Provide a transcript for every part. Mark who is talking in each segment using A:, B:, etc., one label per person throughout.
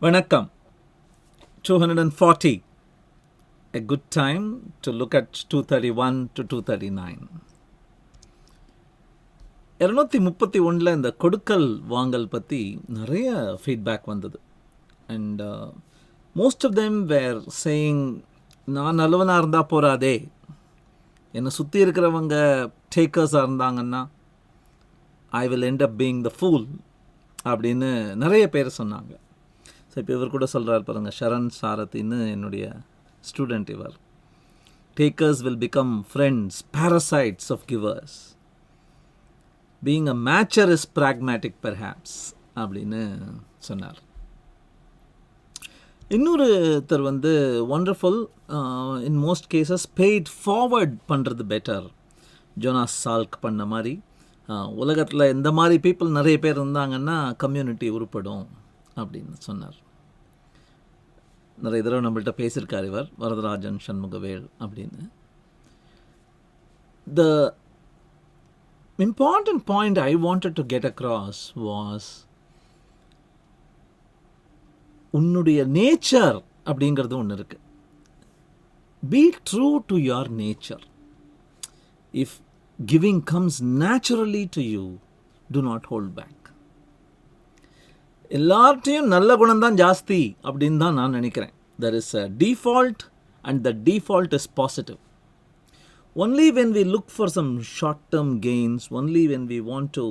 A: வணக்கம். 240. A good time to look at 231 to 239. 231 இந்த கொடுக்கல் வாங்கல் பற்றி நிறைய ஃபீட்பேக் வந்தது. And most of them were saying, நான் நல்லவனாக இருந்தால் போகாதே, என்னை சுற்றி இருக்கிறவங்க டேக்கர்ஸாக இருந்தாங்கன்னா I will end up being the fool அப்படின்னு நிறைய பேர் சொன்னாங்க. ஸோ இப்போ இவர் கூட சொல்கிறார் பாருங்கள், ஷரண் சாரதின்னு என்னுடைய ஸ்டூடெண்ட். இவர் takers will become friends, parasites of givers. being a matcher is pragmatic perhaps அப்படின்னு சொன்னார். இன்னொருத்தர் wonderful, in most cases paid forward பண்ணுறது பெட்டர். ஜோனாஸ் சால்க் பண்ண மாதிரி உலகத்தில் இந்த மாதிரி பீப்புள் நிறைய பேர் இருந்தாங்கன்னா கம்யூனிட்டி உருப்படும் அப்படின்னு சொன்னார். நிறைய தடவை நம்மள்கிட்ட பேசியிருக்கார் இவர், வரதராஜன் சண்முகவேல் அப்படின்னு. The important point I wanted to get across was, உன்னுடைய நேச்சர் அப்படிங்கிறது ஒன்று இருக்கு. Be true to your nature. If giving comes naturally to you, do not hold back. எல்லார்ட்டையும் நல்ல குணம்தான் ஜாஸ்தி அப்படின்னு தான் நான் நினைக்கிறேன். There is a default and the default is positive. Only when we look for some short-term gains, only when we want to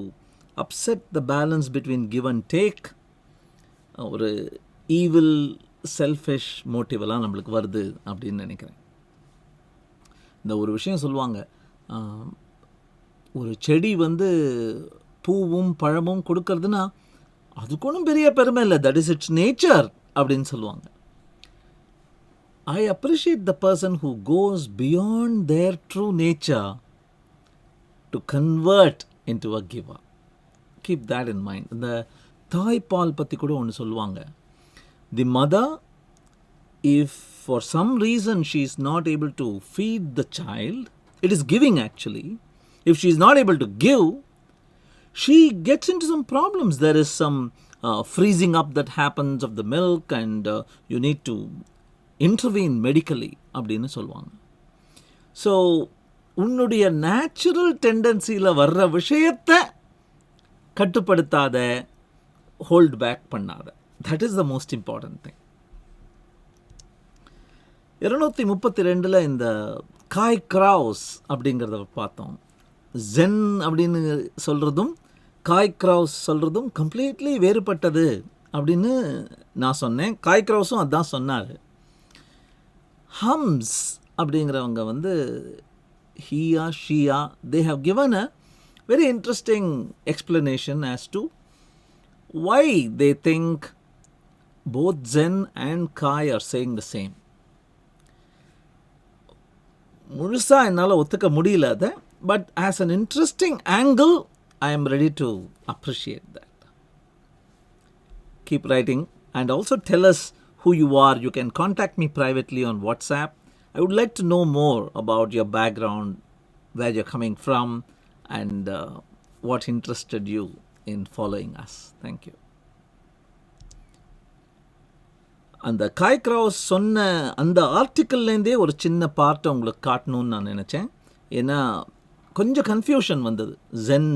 A: upset the balance between give and take, ஒரு evil selfish மோட்டிவெல்லாம் நம்மளுக்கு வருது அப்படின்னு நினைக்கிறேன். இந்த ஒரு விஷயம் சொல்லுவாங்க, ஒரு செடி பூவும் பழமும் கொடுக்கறதுன்னா அதுக்கு ஒன்றும் பெரிய பெருமை இல்லை, தட் இஸ் இட்ஸ் நேச்சர் அப்படின்னு சொல்லுவாங்க. I appreciate the person who goes beyond their true nature to convert into a giver. Keep that in mind. இந்த தாய்ப்பால் பற்றி கூட ஒன்று சொல்லுவாங்க. The mother, if for some reason she is not able to feed the child, it is giving actually. If she is not able to give, she gets into some problems. There is some freezing up that happens of the milk and you need to intervene medically அப்படின்னு சொல்லுவாங்க. So உன்னுடைய natural டெண்டன்சியில் வர்ற விஷயத்தை கட்டுப்படுத்தாத, hold back பண்ணாத. That is the most important thing. 232 இந்த காய் cross அப்படிங்கிறத பார்த்தோம். ஜென் அப்படின்னு சொல்கிறதும் காய் கிராஸ் சொல்கிறதும் கம்ப்ளீட்லி வேறுபட்டது அப்படின்னு நான் சொன்னேன். காய் கிராஸும் அதான் சொன்னார். ஹம்ஸ் அப்படிங்கிறவங்க ஹீயா ஷியா, they have given a very interesting explanation as to why they think both Jen and Guy are saying the same. முழுசாக என்னால் ஒத்துக்க முடியல அதை, but as an interesting angle, I am ready to appreciate that. Keep writing and also tell us who you are. You can contact me privately on WhatsApp. I would like to know more about your background, where you're coming from, and what interested you in following us. Thank you. அந்த காய் cross சொன்ன அந்த ஆர்டிக்கல்லேருந்தே ஒரு சின்ன பார்ட்டை உங்களுக்கு காட்டணும்னு நான் நினச்சேன். ஏன்னா கொஞ்சம் கன்ஃபியூஷன் வந்தது, ஜென்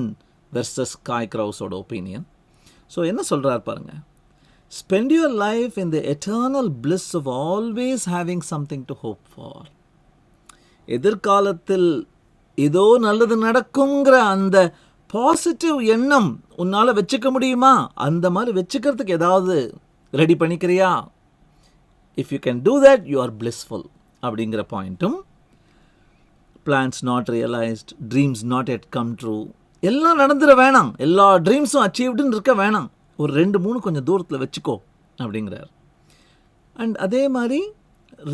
A: வெர்சஸ் காய் கிராஸோட ஒப்பீனியன். ஸோ என்ன சொல்கிறார் பாருங்கள். Spend your life in the eternal bliss of always having something to hope for. எதிர்காலத்தில் ஏதோ நல்லது நடக்குங்கிற அந்த பாசிட்டிவ் எண்ணம் உன்னால் வச்சுக்க முடியுமா? அந்த மாதிரி வச்சுக்கிறதுக்கு ஏதாவது ரெடி பண்ணிக்கிறியா? If you can do that, you are blissful அப்படிங்கிற பாயிண்ட்டும், plans not realized, dreams not yet come true, எல்லாம் நடந்துட வேணாம், எல்லா ட்ரீம்ஸும் அச்சீவ்டுன்னு இருக்க வேணாம், ஒரு 2-3 கொஞ்சம் தூரத்தில் வச்சுக்கோ அப்படிங்கிறார். அண்ட் அதே மாதிரி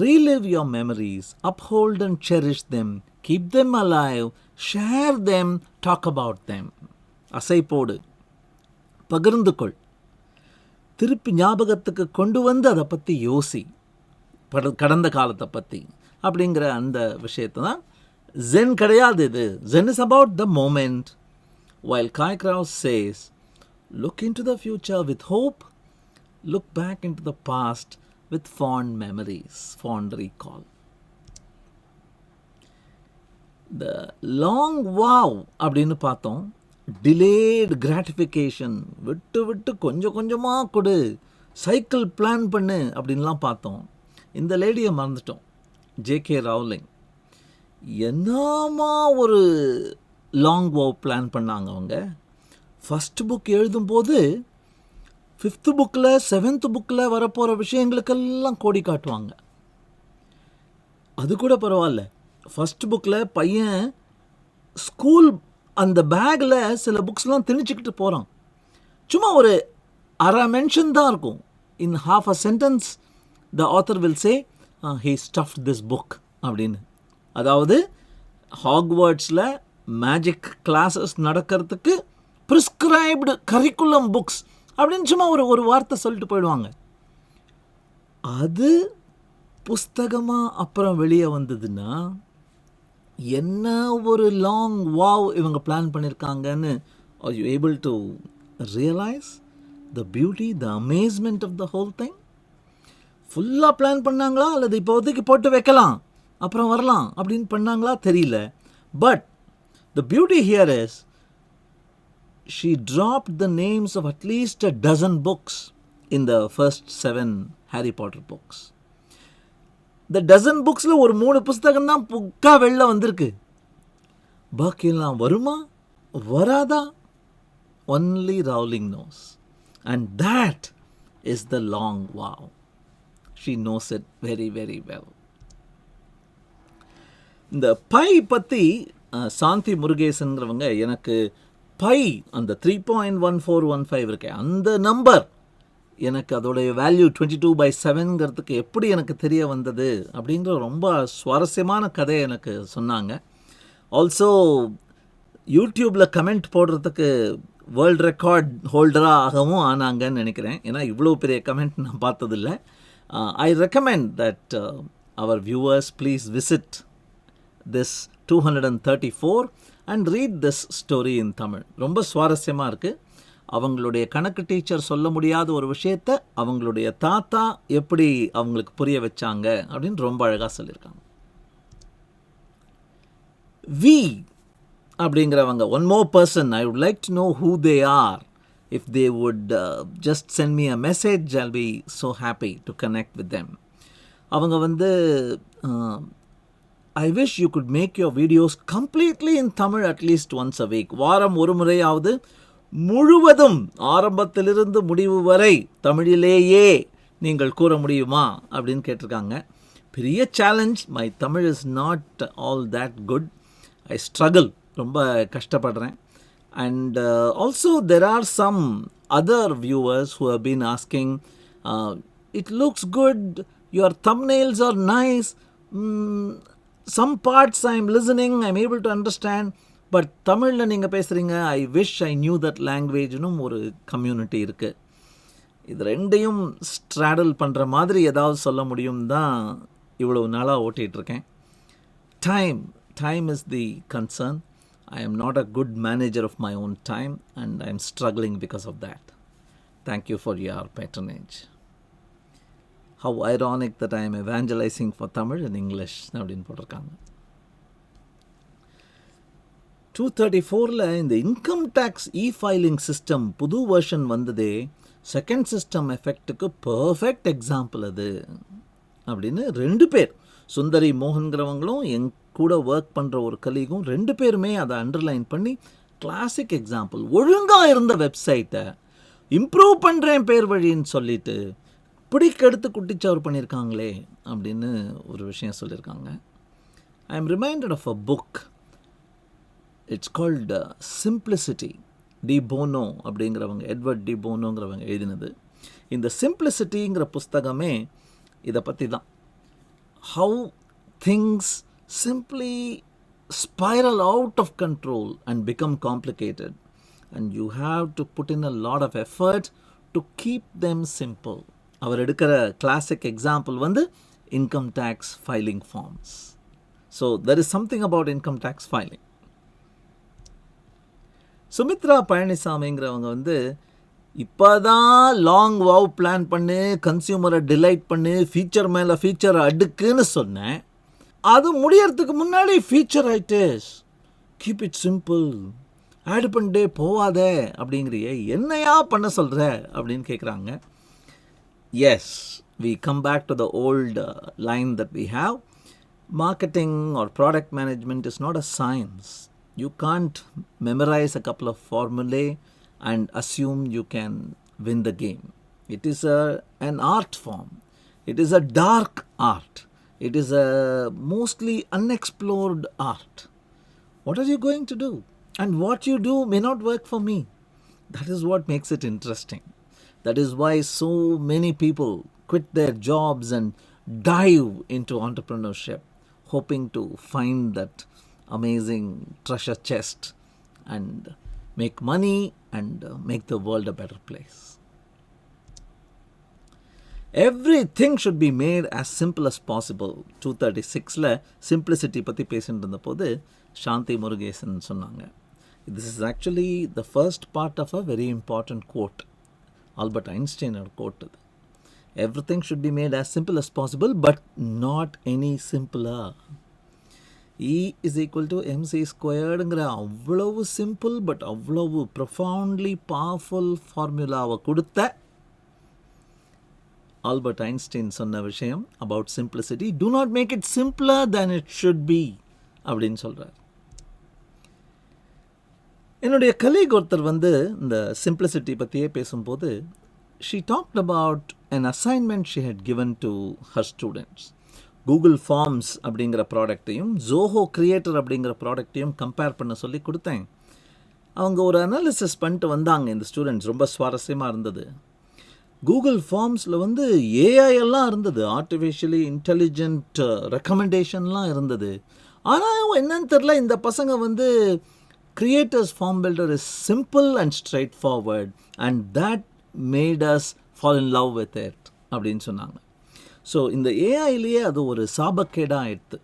A: relive your memories, uphold and cherish them, keep them alive, share them, talk about them. அசை போடு, பகிர்ந்து கொள், திருப்பி ஞாபகத்துக்கு கொண்டு வந்து அதை பற்றி யோசி, கடந்த காலத்தை பற்றி அப்படிங்கிற அந்த விஷயத்தை தான் Zen கிடையாது இது. Zen is about the moment. While Kai Krause says, look into the future with hope look back into the past with fond memories, fond recall. The long wow அப்படின்னு பார்த்தோம். டிலேடு கிராட்டிஃபிகேஷன், விட்டு விட்டு கொஞ்சம் கொஞ்சமாக கொடு, cycle plan பண்ணு அப்படின்லாம் பார்த்தோம். இந்த லேடியை மறந்துட்டோம், ஜேகே ரவுலிங். என்னமா ஒரு லாங் வாவ் பிளான் பண்ணாங்க அவங்க. ஃபஸ்ட் புக் எழுதும்போது 5th புக்கில் 7th புக்கில் வரப்போகிற விஷயங்களுக்கெல்லாம் கோடி காட்டுவாங்க. அது கூட பரவாயில்ல, ஃபஸ்ட் புக்கில் பையன் ஸ்கூல் அந்த பேக்கில் சில புக்ஸ்லாம் திணிச்சிக்கிட்டு போகிறான். சும்மா ஒரு அரை மென்ஷன் தான் இருக்கும். இன் half a sentence the author will say he stuffed this book அப்படின்னு. அதாவது ஹாக்வர்ட்ஸில் மேஜிக் கிளாஸஸ் நடக்கிறதுக்கு ப்ரிஸ்கிரைப்டு கரிக்குலம் புக்ஸ் அப்படின்னு சும்மா ஒரு வார்த்தை சொல்லிட்டு போயிடுவாங்க. அது புஸ்தகமாக அப்புறம் வெளியே வந்ததுன்னா என்ன ஒரு லாங் வாவ் இவங்க பிளான் பண்ணியிருக்காங்கன்னு. Are you able to realise the beauty, the amazement of the whole thing? ஃபுல்லாக பிளான் பண்ணாங்களா அல்லது இப்போதைக்கு போட்டு வைக்கலாம் அப்புறம் வரலாம் அப்படின்னு பண்ணாங்களா தெரியல. But the beauty here is she dropped the names of at least a dozen books in the first 7 Harry Potter books. இந்த டசன் புக்ஸில் ஒரு 3 புஸ்தகம் தான் புக்கா வெளில வந்திருக்கு. பாக்கியெல்லாம் வருமா வராதா? Only Rowling knows. And that is the long wow. She knows it very, very well. இந்த பை பற்றி சாந்தி முருகேசன்கிறவங்க எனக்கு பை அந்த 3.1415 இருக்கே அந்த நம்பர் எனக்கு அதோடைய வேல்யூ 22/7ங்கிறதுக்கு எப்படி எனக்கு தெரிய வந்தது அப்படிங்கிற ரொம்ப சுவாரஸ்யமான கதையை எனக்கு சொன்னாங்க. ஆல்சோ யூடியூப்பில் கமெண்ட் போடுறதுக்கு வேர்ல்டு ரெக்கார்ட் ஹோல்டராகவும் ஆனாங்கன்னு நினைக்கிறேன். ஏன்னா இவ்வளோ பெரிய கமெண்ட் நான் பார்த்ததில்லை. I recommend that our viewers please visit this 234 and read this story in Tamil. ரொம்ப சுவாரஸ்யமாக இருக்குது. அவங்களுடைய கணக்கு டீச்சர் சொல்ல முடியாத ஒரு விஷயத்தை அவங்களுடைய தாத்தா எப்படி அவங்களுக்கு புரிய வச்சாங்க அப்படின்னு ரொம்ப அழகாக சொல்லியிருக்காங்க. வி அப்படிங்கிறவங்க, one more person, I would like to know who they are. If they would just sent me a message, I'll be so happy to connect with them. அவங்க வந்து I wish you could make your videos completely in Tamil at least once a week. வாரம் ஒரு முறையாவது முழுவதும் ஆரம்பத்திலிருந்து முடிவு வரை தமிழிலேயே நீங்கள் கூற முடியுமா அப்படின்னு கேட்டிருக்காங்க. பெரிய challenge. My Tamil is not all that good. I struggle, ரொம்ப கஷ்டப்படுறேன். And also there are some other viewers who have been asking, it looks good, your thumbnails are nice, some parts I am listening, I am able to understand, but தமிழில் நீங்கள் பேசுகிறீங்க, I wish I knew that லாங்குவேஜ்னும் ஒரு community இருக்குது. இது ரெண்டையும் ஸ்ட்ராடல் பண்ணுற மாதிரி ஏதாவது சொல்ல முடியும் தான் இவ்வளோ நாளாக ஓட்டிகிட்ருக்கேன். Time is the concern. I am not a good manager of my own time and I am struggling because of that. Thank you for your patronage. How ironic that I am evangelizing for Tamil in English அப்படின்னு போட்டிருக்காங்க. 234ல் இந்த income tax இ-ஃபைலிங் system புது version வந்ததே second system எஃபெக்ட்டுக்கு perfect example அது அப்படின்னு 2 பேர், சுந்தரி மோகன்கிறவங்களும் என் கூட work பண்ணுற ஒரு கலீகும் 2 பேருமே அதை அண்டர்லைன் பண்ணி கிளாசிக் எக்ஸாம்பிள். ஒழுங்காக இருந்த வெப்சைட்டை இம்ப்ரூவ் பண்ணுறேன் பேர் வழின்னு சொல்லிட்டு பிடிக்கெடுத்து குட்டிச்சவர் பண்ணியிருக்காங்களே அப்படின்னு ஒரு விஷயம் சொல்லியிருக்காங்க. I am reminded of a book. It's called simplicity. De Bono அப்படிங்கிறவங்க, எட்வர்ட் டி போனோங்கிறவங்க எழுதினது. இந்த சிம்பிளிசிட்டிங்கிற புஸ்தகமே இதை பற்றி தான். How things simply spiral out of control and become complicated, and you have to put in a lot of effort to keep them simple. அவர் எடுக்கிற classic example வந்து income tax filing forms. So there is something about income tax filing. Sumitra பழனிசாமிங்கிறவங்க வந்து இப்போ தான் long வாவ் plan பண்ணு, கன்சியூமரை டிலைட் பண்ணு, ஃபீச்சர் மேலே ஃபீச்சர் அடுக்குன்னு சொன்னேன். அது முடியறதுக்கு முன்னாடி ஃபீச்சர் ஐட்டஸ் கீப் இட் சிம்பிள், ஆட் பண்ணிட்டே போவாத அப்படிங்கிறிய, என்னையா பண்ண சொல்கிற அப்படின்னு கேட்குறாங்க. Yes, we come back to the old line that we have. Marketing or product management is not a science. You can't memorize a couple of formulae and assume you can win the game. It is an art form. It is a dark art. It is a mostly unexplored art. What are you going to do? And what you do may not work for me. That is what makes it interesting. That is why so many people quit their jobs and dive into entrepreneurship, hoping to find that amazing treasure chest and make money and make the world a better place. Everything should be made as simple as possible. 236ல simplicity பற்றி பேசிட்டு இருந்த போது சாந்தி முருகேசன் சொன்னாங்க. This is actually the first part of a very important quote. Albert Einstein quote. Everything should be made as simple as possible, but not any simpler. E is equal to mc squaredங்கிற அவ்வளவு simple but அவ்வளவு profoundly powerful ஃபார்முலாவை கொடுத்த Albert Einstein சொன்ன விஷயம் about simplicity, do not make it simpler than it should be அப்படின்னு சொல்கிறார். என்னுடைய colleague ஒருத்தர் இந்த சிம்பிளிசிட்டி பற்றியே பேசும்போது she talked about an assignment she had given to her students. Google forms அப்படிங்கிற ப்ராடக்டையும் ஜோஹோ கிரியேட்டர் அப்படிங்கிற ப்ராடக்டையும் கம்பேர் பண்ண சொல்லி கொடுத்தேன். அவங்க ஒரு அனாலிசிஸ் பண்ணிட்டு வந்தாங்க. இந்த ஸ்டூடெண்ட்ஸ் ரொம்ப சுவாரஸ்யமாக இருந்தது. கூகுள் ஃபார்ம்ஸில் ஏஐ எல்லாம் இருந்தது, ஆர்டிஃபிஷியலி இன்டெலிஜென்ட் ரெக்கமெண்டேஷன்லாம் இருந்தது. ஆனால் என்னன்னு தெரில, இந்த பசங்க creators form builder is simple and straightforward and that made us fall in love with it அப்படின்னு சொன்னாங்க. ஸோ இந்த ஏஐலேயே அது ஒரு சாபக்கேடாக ஆயிடுது.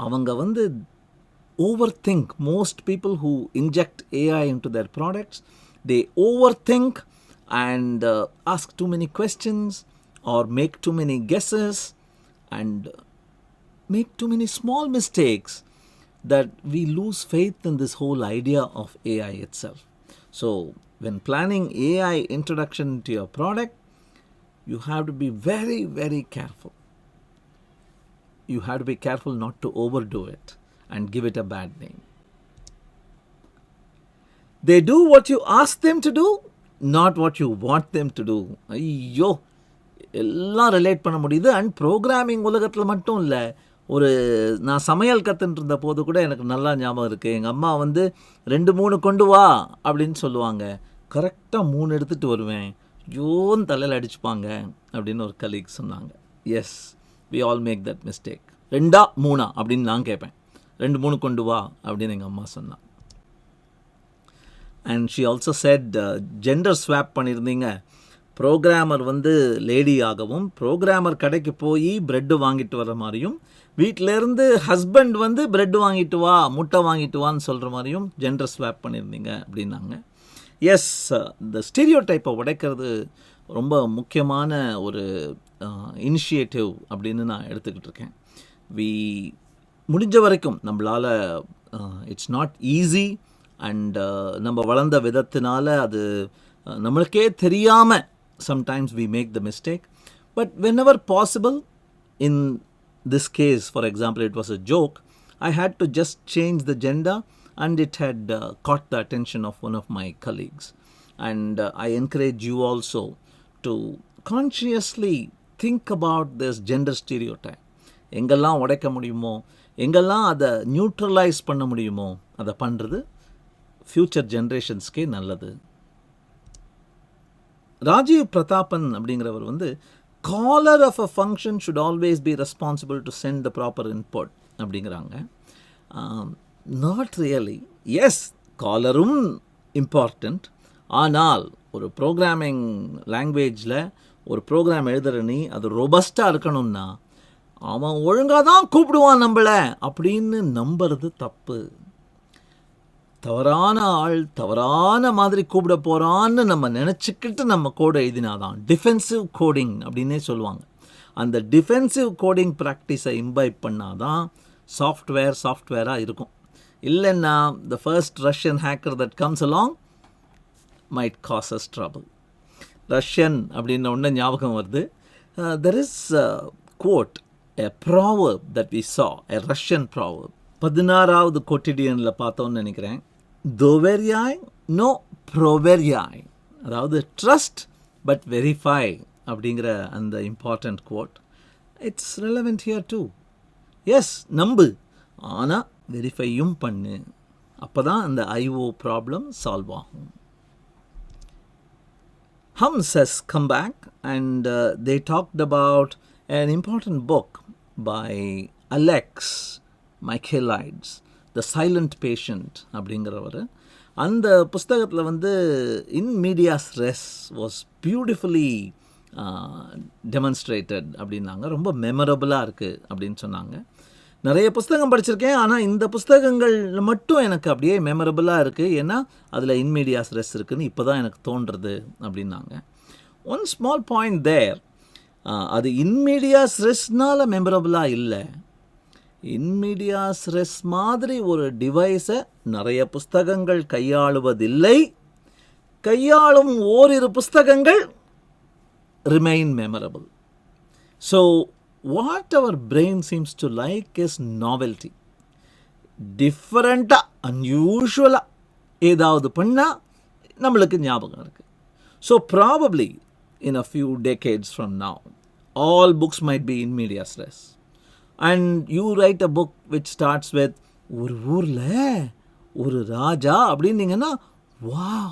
A: அவங்க over think, most people who inject AI in to their products, they over think and ask too many questions or make too many guesses and make too many small mistakes that we lose faith in this whole idea of AI itself. So when planning AI introduction to your product, you have to be very, very careful. You have to be careful not to overdo it and give it a bad name. They do what you ask them to do, not what you want them to do. ஐயோ, எல்லாம் relate பண்ண முடியுது. And programming உலகத்தில் மட்டும் இல்லை, நான் சமையல் கற்றுட்டு இருந்த போது கூட எனக்கு நல்லா ஞாபகம் இருக்குது. எங்கள் அம்மா 2-3 கொண்டு வா அப்படின்னு சொல்லுவாங்க. கரெக்டாக 3 எடுத்துகிட்டு வருவேன். ஐயோன்னு தலையில் அடிச்சுப்பாங்க அப்படின்னு ஒரு கலீக் சொன்னாங்க. Yes, we all make that mistake. 2-3 அப்படின்னு நான் கேட்பேன். 2-3 கொண்டு வா அப்படின்னு எங்கள் அம்மா சொன்னாங்க. And she also said, gender swap பண்ணியிருந்தீங்க. ப்ரோக்ராமர் லேடி ஆகவும், ப்ரோக்ராமர் கடைக்கு போய் ப்ரெட்டு வாங்கிட்டு வர மாதிரியும், வீட்டிலேருந்து ஹஸ்பண்ட் ப்ரெட்டு வாங்கிட்டு வா, முட்டை வாங்கிட்டு வான்னு சொல்கிற மாதிரியும் ஜெண்டர் ஸ்வாப் பண்ணியிருந்தீங்க அப்படின்னாங்க. எஸ், இந்த ஸ்டீரியோ டைப்பை உடைக்கிறது ரொம்ப முக்கியமான ஒரு இனிஷியேட்டிவ் அப்படின்னு நான் எடுத்துக்கிட்டு இருக்கேன். முடிஞ்ச வரைக்கும் நம்மளால், இட்ஸ் நாட் ஈஸி அண்ட் நம்ம வளர்ந்த விதத்தினால அது நம்மளுக்கே தெரியாமல் sometimes we make the mistake, but whenever possible, in this case for example it was a joke, I had to just change the gender and it had caught the attention of one of my colleagues, and I encourage you also to consciously think about this gender stereotype. எங்கெல்லாம் உடைக்க முடியுமோ, எங்கெல்லாம் அதை neutralise பண்ண முடியுமோ அதை பண்ணுறது future ஜென்ரேஷன்ஸ்க்கே நல்லது. ராஜீவ் பிரதாபன் அப்படிங்கிறவர் caller of a function should always be responsible to send the proper input அப்படிங்கிறாங்க. Not really. எஸ், காலரும் இம்பார்ட்டண்ட். ஆனால் ஒரு ப்ரோக்ராமிங் லாங்குவேஜில் ஒரு ப்ரோக்ராம் எழுதுகிற நீ அது ரொபஸ்டாக இருக்கணும்னா அவன் ஒழுங்காக தான் கூப்பிடுவான் நம்மளை அப்படின்னு நம்புறது தப்பு. தவறான ஆள் தவறான மாதிரி கூப்பிட போகிறான்னு நம்ம நினச்சிக்கிட்டு நம்ம கோடை எழுதினாதான் டிஃபென்சிவ் கோடிங் அப்படின்னே சொல்லுவாங்க. அந்த டிஃபென்சிவ் கோடிங் ப்ராக்டிஸை இம்பைப் பண்ணாதான் சாஃப்ட்வேராக இருக்கும். இல்லைன்னா the first Russian hacker that comes along might cause us trouble. Russian அப்படின்ன ஒன்று ஞாபகம் வருது. There is a quote, a proverb that we saw, a Russian proverb. 16வது Quotidianல பார்த்தோன்னு நினைக்கிறேன். Doveryai no proveryai. அதாவது ட்ரஸ்ட் பட் வெரிஃபை அப்படிங்கிற அந்த important quote. It's relevant here too. Yes, நம்பு, ஆனால் வெரிஃபையும் பண்ணு. அப்போ தான் அந்த ஐஓ ப்ராப்ளம் சால்வ் ஆகும். Hums has come back and they talked about an important book by Alex Michaelides, The Silent Patient அப்படிங்கிறவர். அந்த புஸ்தகத்தில் வந்து in medias res was beautifully demonstrated அப்படின்னாங்க. ரொம்ப மெமரபுளாக இருக்குது அப்படின்னு சொன்னாங்க. நிறைய புஸ்தகம் படிச்சிருக்கேன், ஆனால் இந்த புஸ்தகங்கள் மட்டும் எனக்கு அப்படியே மெமரபுளாக இருக்குது. ஏன்னா அதில் இன் மீடியாஸ் ரெஸ் இருக்குதுன்னு இப்போ தான் எனக்கு தோன்றுறது அப்படின்னாங்க. ஒன் ஸ்மால் பாயிண்ட் தேர், அது இன் மீடியாஸ் ரெஸ்னால் மெமரபுளாக இல்லை. இன் மீடியாஸ் ரெஸ் மாதிரி ஒரு டிவைஸை நிறைய புஸ்தகங்கள் கையாளுவதில்லை. கையாளும் ஓரிரு புஸ்தகங்கள் remain memorable. So what our brain seems to like is novelty. டிஃப்ரெண்ட்டாக அன்யூஷுவலாக ஏதாவது பண்ணால் நம்மளுக்கு ஞாபகம் இருக்குது. So probably in a few decades from now, all books might be in medias res. And you write a book which starts with ஒரு ஊரில் ஒரு ராஜா அப்படின்னீங்கன்னா, wow,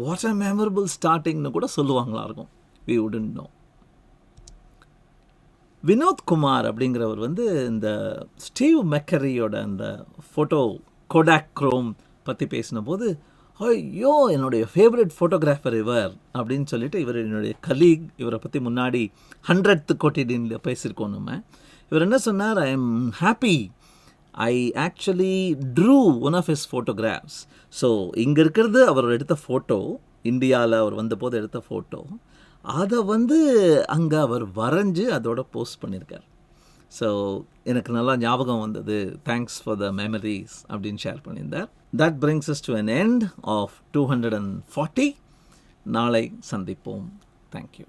A: what a memorable startingனு கூட சொல்லுவாங்களா இருக்கும். We wouldn't know. Vinod Kumar அப்படிங்கிறவர் வந்து இந்த ஸ்டீவ் மெக்கரியோட அந்த ஃபோட்டோ கோடாக் குரோம் பற்றி பேசின போது, ஐயோ என்னுடைய ஃபேவரட் ஃபோட்டோகிராஃபர் இவர் அப்படின்னு சொல்லிட்டு, இவர் என்னுடைய கலீக். இவரை பற்றி முன்னாடி 100th Quotidianல பேசியிருக்கோம் நம்ம. இவர் என்ன சொன்னார், I am happy I actually drew one of his photographs. So இங்கே இருக்கிறது அவர் எடுத்த ஃபோட்டோ, இந்தியாவில் அவர் வந்தபோது எடுத்த ஃபோட்டோ. அதை வந்து அங்கே அவர் வரைஞ்சி அதோட போஸ்ட் பண்ணியிருக்கார். ஸோ எனக்கு நல்லா ஞாபகம் வந்தது, தேங்க்ஸ் ஃபார் த மெமரிஸ் அப்படின்னு ஷேர் பண்ணியிருந்தார். That brings us to an end of 240. நாளை சந்திப்போம். தேங்க்யூ.